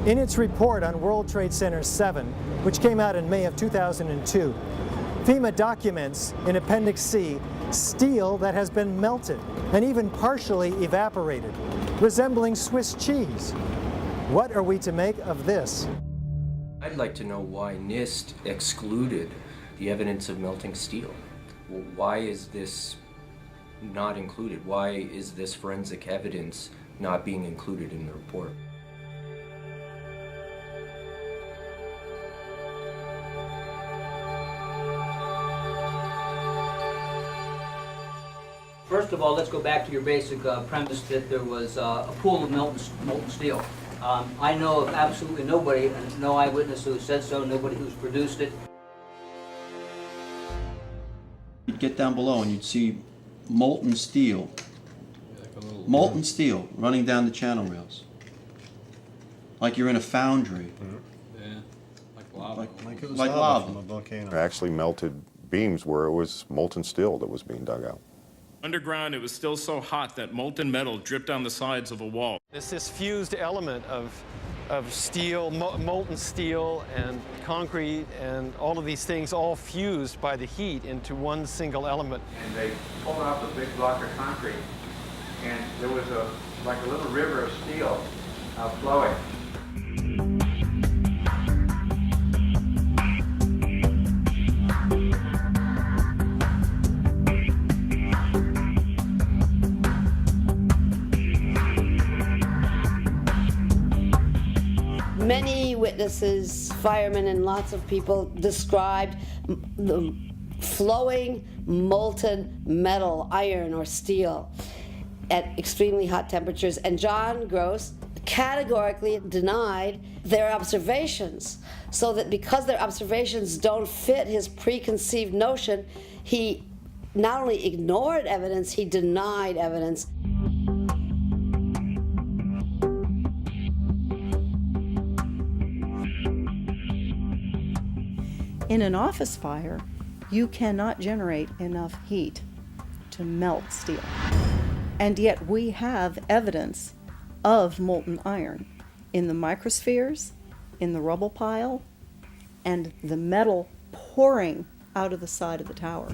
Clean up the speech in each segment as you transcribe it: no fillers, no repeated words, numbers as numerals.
In its report on World Trade Center 7, which came out in May of 2002, FEMA documents in Appendix C steel that has been melted and even partially evaporated, resembling Swiss cheese. What are we to make of this? I'd like to know why NIST excluded the evidence of melting steel. Why is this not included? Why is this forensic evidence not being included in the report? First of all, let's go back to your basic premise that there was a pool of molten steel. I know of absolutely nobody, no eyewitness who said so, nobody who's produced it. You'd get down below and you'd see molten steel running down the channel rails. Like you're in a foundry. Yeah, like lava. Like it was Like lava from lava. a volcano. Actually melted beams where it was molten steel that was being dug out. Underground, it was still so hot that molten metal dripped down the sides of a wall. It's this fused element of steel, molten steel and concrete and all of these things all fused by the heat into one single element. And they pulled off a big block of concrete, and there was like a little river of steel flowing. Many witnesses, firemen, and lots of people described the flowing molten metal, iron or steel, at extremely hot temperatures. And John Gross categorically denied their observations, so that because their observations don't fit his preconceived notion, he not only ignored evidence, he denied evidence. In an office fire, you cannot generate enough heat to melt steel. And yet we have evidence of molten iron in the microspheres, in the rubble pile, and the metal pouring out of the side of the tower.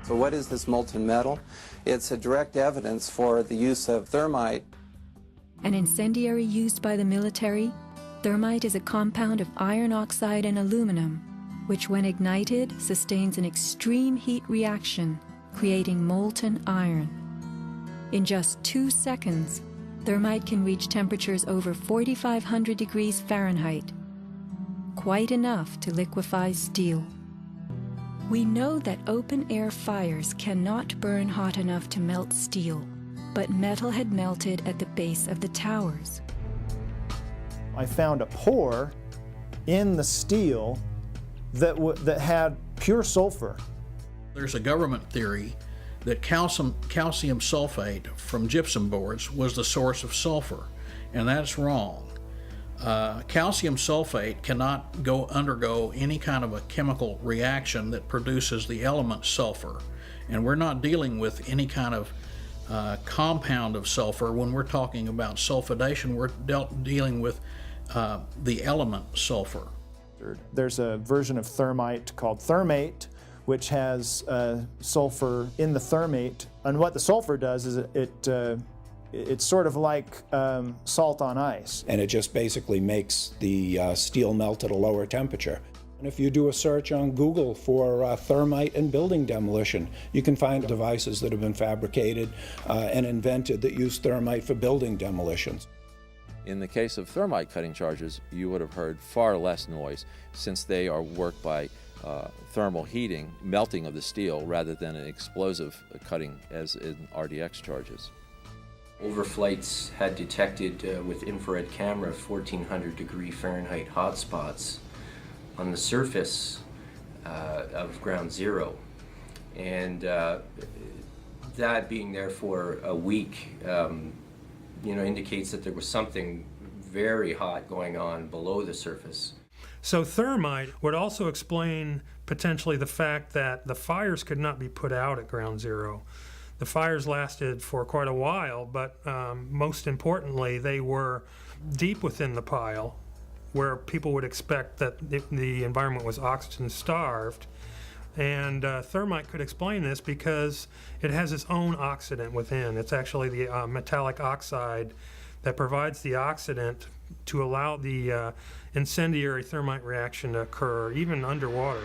So what is this molten metal? It's a direct evidence for the use of thermite. An incendiary used by the military, thermite is a compound of iron oxide and aluminum, which when ignited sustains an extreme heat reaction, creating molten iron. In just 2 seconds, thermite can reach temperatures over 4,500 degrees Fahrenheit, quite enough to liquefy steel. We know that open-air fires cannot burn hot enough to melt steel, but metal had melted at the base of the towers. I found a pore in the steel that had pure sulfur. There's a government theory that calcium sulfate from gypsum boards was the source of sulfur, and that's wrong. Calcium sulfate cannot undergo any kind of a chemical reaction that produces the element sulfur, and we're not dealing with any kind of compound of sulfur. When we're talking about sulfidation, we're dealing with the element sulfur. There's a version of thermite called thermate, which has sulfur in the thermate, and what the sulfur does is it's sort of like salt on ice. And it just basically makes the steel melt at a lower temperature. And if you do a search on Google for thermite and building demolition, you can find devices that have been fabricated and invented that use thermite for building demolitions. In the case of thermite cutting charges, you would have heard far less noise, since they are worked by thermal heating, melting of the steel, rather than an explosive cutting as in RDX charges. Overflights had detected with infrared camera 1,400 degree Fahrenheit hotspots on the surface of ground zero. And that being there for a week indicates that there was something very hot going on below the surface. So thermite would also explain potentially the fact that the fires could not be put out at ground zero. The fires lasted for quite a while, but most importantly, they were deep within the pile, where people would expect that the environment was oxygen starved. And thermite could explain this because it has its own oxidant within. It's actually the metallic oxide that provides the oxidant to allow the incendiary thermite reaction to occur, even underwater.